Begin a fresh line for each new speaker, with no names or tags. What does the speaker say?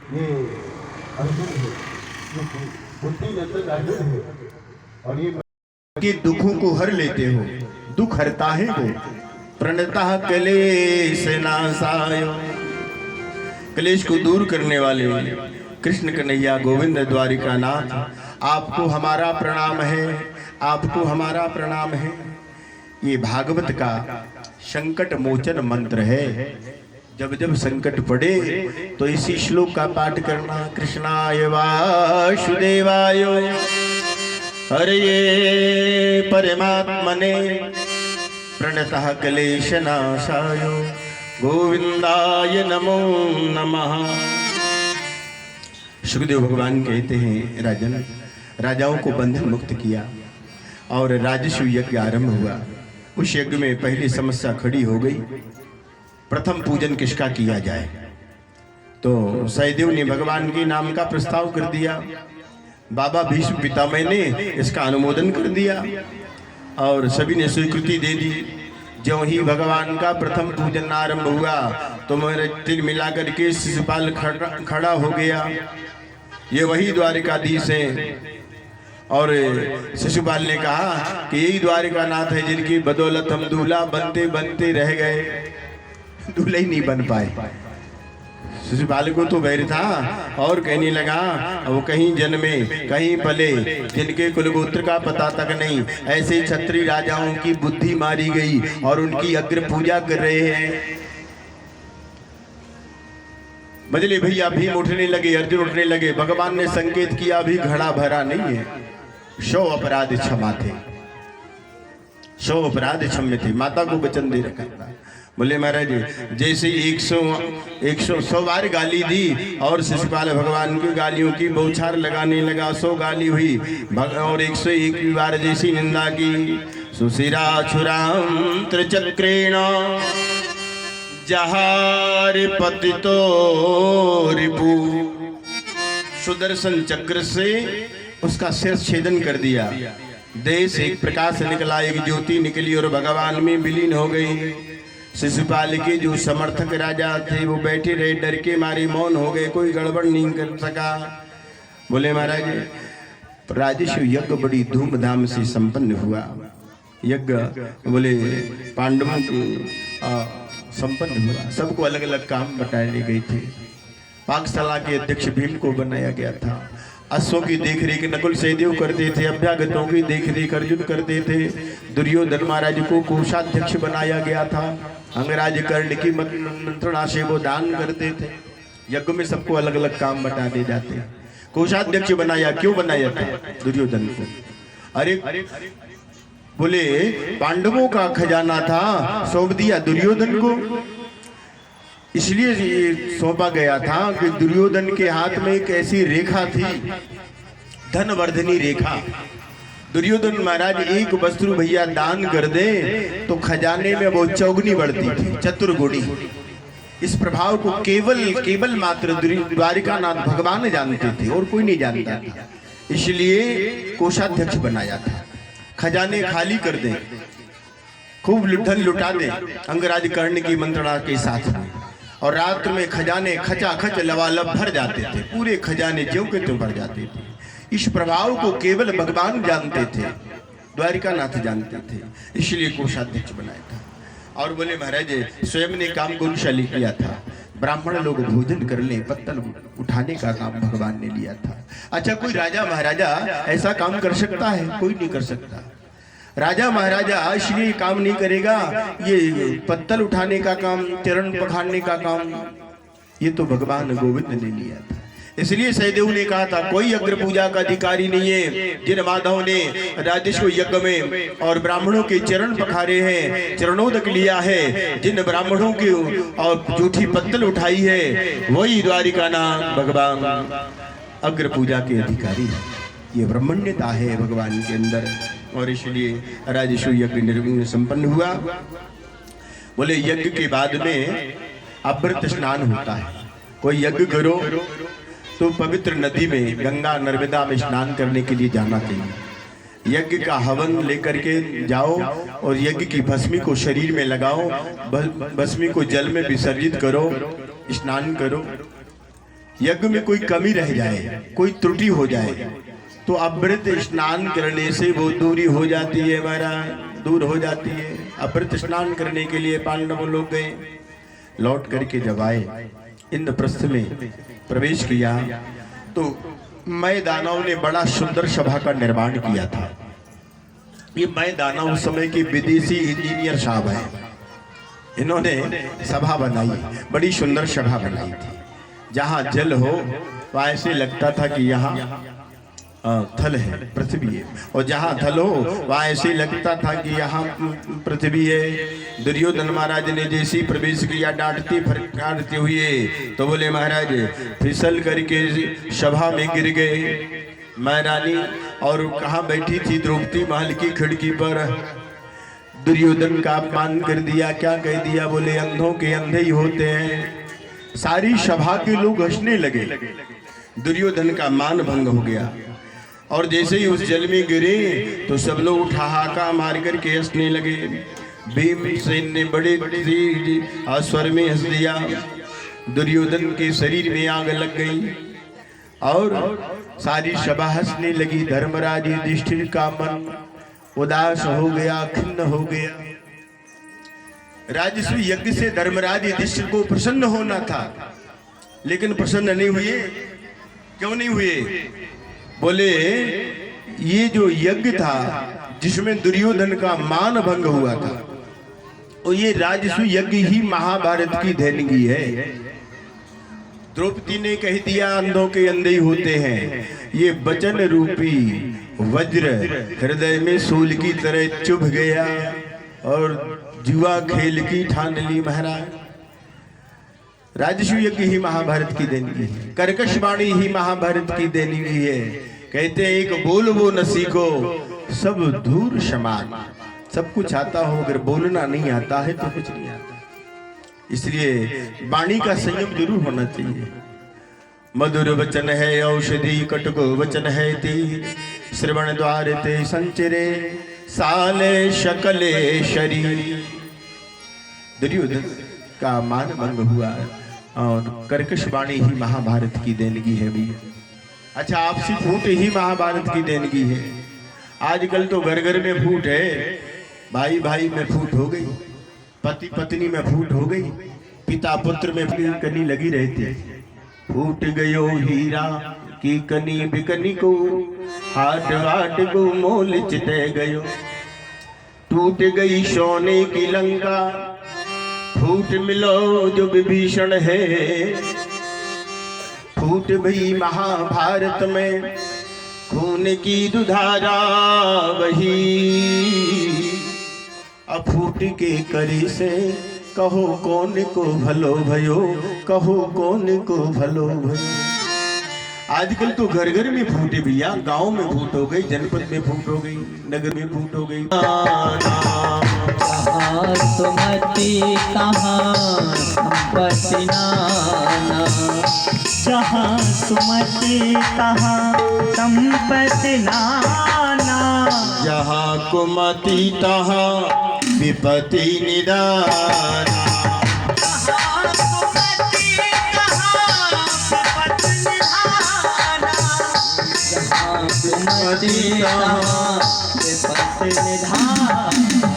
ये अर्जुन है, ये बुद्धि नंदन अर्जुन है। और ये
के दुखों को हर लेते हो, दुख हरता है वो, प्रणतः क्लेश नाशाय। क्लेश को दूर करने वाले कृष्ण कन्हैया गोविंद द्वारिका नाथ, आपको हमारा प्रणाम है, आपको हमारा प्रणाम है। ये भागवत का संकट मोचन मंत्र है। जब जब संकट पड़े तो इसी श्लोक का पाठ करना। कृष्णाय वासुदेवाय हरये परमात्मने प्रणतः क्लेशनाशाय गोविंदाय नमो नमः। सुखदेव भगवान कहते हैं, राजन, राजाओं को बंधन मुक्त किया और राजस्व यज्ञ आरंभ हुआ। उस यज्ञ में पहली समस्या खड़ी हो गई, प्रथम पूजन किसका किया जाए। तो सहदेव ने भगवान के नाम का प्रस्ताव कर दिया। बाबा भीष्म पितामह ने इसका अनुमोदन कर दिया और सभी ने स्वीकृति दे दी। जो ही भगवान का प्रथम पूजन आरंभ हुआ तो मेरे तिल मिलाकर के शिशुपाल खड़ा हो गया। ये वही द्वारिकाधीश है। और शिशुपाल ने कहा कि यही द्वारिका नाथ है जिनकी बदौलत हम दूल्हा बनते बनते रह गए, दूल्हा ही नहीं बन पाए। शिशुपाल को तो वैर था और कहने लगा वो कहीं जन्मे कहीं पले, जिनके कुलगोत्र का पता तक नहीं, ऐसे क्षत्रिय राजाओं की बुद्धि मारी गई और उनकी अग्र पूजा कर रहे हैं। बजले भैया भीम उठने लगे, अर्जुन उठने लगे। भगवान ने संकेत किया अभी घड़ा भरा नहीं है, 100 अपराध क्षमा थे, 100 अपराध क्षम्य थे। माता को वचन दे रखा। बोले महाराज जैसे 100 बार गाली दी और शिशुपाल भगवान की गालियों की बौछार लगाने लगा, 100 गाली हुई और 101 बार जैसी निंदा की। सुशिरा छुराम त्रिचक्रेण जहार पतितो रिपु, सुदर्शन चक्र से उसका सिर छेदन कर दिया। देह से एक प्रकाश निकला, एक ज्योति निकली और भगवान में विलीन हो गई। शिशुपाल के जो समर्थक राजा थे वो बैठे रहे, डर के मारे मौन हो गए, कोई गड़बड़ नहीं कर सका। बोले महाराज राजस्व यज्ञ बड़ी धूमधाम से संपन्न हुआ। यज्ञ बोले पांडवों को संपन्न हुआ। सबको अलग अलग काम बताए गए थे। पाकशाला के अध्यक्ष भीम को बनाया गया था। अश्वों की देखरेख नकुल सहदेव करते थे, अभ्यागतों की देखरेख अर्जुन करते थे। दुर्योधन महाराज को कोषाध्यक्ष बनाया गया था। अंगराज कर्ण की मंत्रणा से वो दान करते थे। यज्ञ में सबको अलग अलग काम बता दे जाते। कोषाध्यक्ष बनाया, क्यों बनाया था? दुर्योधन को। अरे बोले पांडवों का खजाना था, सौंप दिया दुर्योधन को। इसलिए सौंपा गया था कि दुर्योधन के हाथ में एक ऐसी रेखा थी, धनवर्धनी रेखा। दुर्योधन महाराज एक वस्त्रु भैया दान कर दे तो खजाने में वो चौगुनी बढ़ती थी, चतुर्गुणी। इस प्रभाव को केवल मात्र द्वारिकानाथ भगवान जानते थे और कोई नहीं जानता था। इसलिए कोषाध्यक्ष बनाया था। खजाने खाली कर दे, खूब धन लुटा दे अंगराज कर्ण की मंत्रणा के साथ में। और रात में खजाने खचाखच लवालब भर जाते थे, पूरे खजाने ज्यों के त्यों भर जाते थे। इस प्रभाव को केवल भगवान जानते थे, द्वारिकानाथ जानते थे। इसलिए कोषाध्यक्ष बनाया था। और बोले महाराज स्वयं ने काम गुणशाली किया था। ब्राह्मण लोग भोजन कर ले, पत्तल उठाने का काम भगवान ने लिया था। अच्छा, कोई राजा महाराजा ऐसा काम कर सकता है? कोई नहीं कर सकता। राजा महाराजा इसलिए काम नहीं करेगा, ये पत्तल उठाने का काम, चरण पखारने का काम, ये तो भगवान गोविंद ने लिया था। इसलिए सहदेव ने कहा था कोई अग्र पूजा का अधिकारी नहीं है। जिन माधव ने राजस्व यज्ञ में और ब्राह्मणों के चरण पखारे हैं, चरणोदक लिया है, जिन ब्राह्मणों की और जूठी पत्तल उठाई है, वही द्वारिकानाथ भगवान अग्र पूजा के अधिकारी है। ये ब्रह्मण्यता है भगवान के अंदर। और इसलिए राजस्व यज्ञ निर्विघ्न संपन्न हुआ। बोले यज्ञ के बाद में अमृत स्नान होता है। कोई यज्ञ करो तो पवित्र नदी में, गंगा नर्मदा में स्नान करने के लिए जाना चाहिए। यज्ञ का हवन लेकर के जाओ और यज्ञ की भस्मी को शरीर में लगाओ, भस्मी को जल में विसर्जित करो, स्नान करो। यज्ञ में कोई कमी रह जाए, कोई त्रुटि हो जाए, तो अमृत स्नान करने से वो दूरी हो जाती है, महाराज दूर हो जाती है। अमृत स्नान करने के लिए पांडव लोग गए, लौट करके जब आए इंद्रप्रस्थ में प्रवेश किया तो मैं दानव ने बड़ा सुंदर सभा का निर्माण किया था। ये मैं दानव उस समय के विदेशी इंजीनियर साहब हैं, इन्होंने सभा बनाई, बड़ी सुंदर सभा बनाई थी। जहाँ जल हो वहाँ ऐसे लगता था कि यहाँ थल है, पृथ्वी है, और जहाँ थल हो वहाँ ऐसे लगता था कि यहाँ पृथ्वी है। दुर्योधन महाराज ने जैसे प्रवेश किया डांटते फटकारते हुए तो बोले महाराज फिसल करके सभा में गिर गए। महारानी और कहाँ बैठी थी द्रौपदी महल की खिड़की पर, दुर्योधन का अपमान कर दिया। क्या कह दिया? बोले अंधों के अंधे ही होते हैं। सारी सभा के लोग हंसने लगे, दुर्योधन का मान भंग हो गया। और जैसे ही उस जल में गिरे तो सब लोग ठहाका मार कर के हंसने लगे। भीमसेन ने बड़े स्वर में हंस दिया, दुर्योधन के शरीर में आग लग गई और सारी सभा हंसने लगी। धर्मराज युधिष्ठिर का मन उदास हो गया, खिन्न हो गया। राजस्व यज्ञ से धर्मराज युधिष्ठिर को प्रसन्न होना था, लेकिन प्रसन्न नहीं हुए। क्यों नहीं हुए? बोले ये जो यज्ञ था जिसमें दुर्योधन का मान भंग हुआ था, और ये राजस्व यज्ञ ही महाभारत की देनगी है। द्रौपदी ने कह दिया अंधों के अंधे ही होते हैं। ये वचन रूपी वज्र हृदय में सूल की तरह चुभ गया और जुआ खेल की ठान ली। महाराज राजस्व यज्ञ ही महाभारत की देनगी है, कर्कश वाणी ही महाभारत की देनगी है। कहते हैं एक बोल वो न सीखो सब धूर समान। सब कुछ आता हो, अगर बोलना नहीं आता है तो कुछ नहीं आता। इसलिए वाणी का संयम जरूर होना चाहिए। मधुर वचन है औषधि, कटुक वचन है तीर, श्रवण द्वार ते संचरे साले शकले शरीर। दुर्योधन का मान भंग हुआ और कर्कश वाणी ही महाभारत की देनगी है भैया। अच्छा, आपसी फूट ही महाभारत की देनगी है। आजकल तो घर घर में फूट है, भाई भाई में फूट हो गई, पति पत्नी में फूट हो गई, पिता पुत्र में कनी लगी रहती। फूट गयो हीरा की कनी बिकनी को, हाट वाट को मोल चिते गयो। टूट गई सोने की लंका, फूट मिलो जो विभीषण है। फूट भई महाभारत में खून की दुधारा वही, अफूट के करी से कहो कौन को भलो भयो, कहो कौन को भलो भयो। आजकल तो घर घर में फूटे भैया, गांव में फूट हो गई, जनपद में फूट हो गई, नगर में फूट हो गई।
कहाँ सुमति कहाँ संपत्ति नाना, जहाँ सुमति कहाँ संपत्ति नाना,
जहाँ कुमति तहाँ विपत्ति निदाना।
सुमति कहाँ विपत्ति निधान।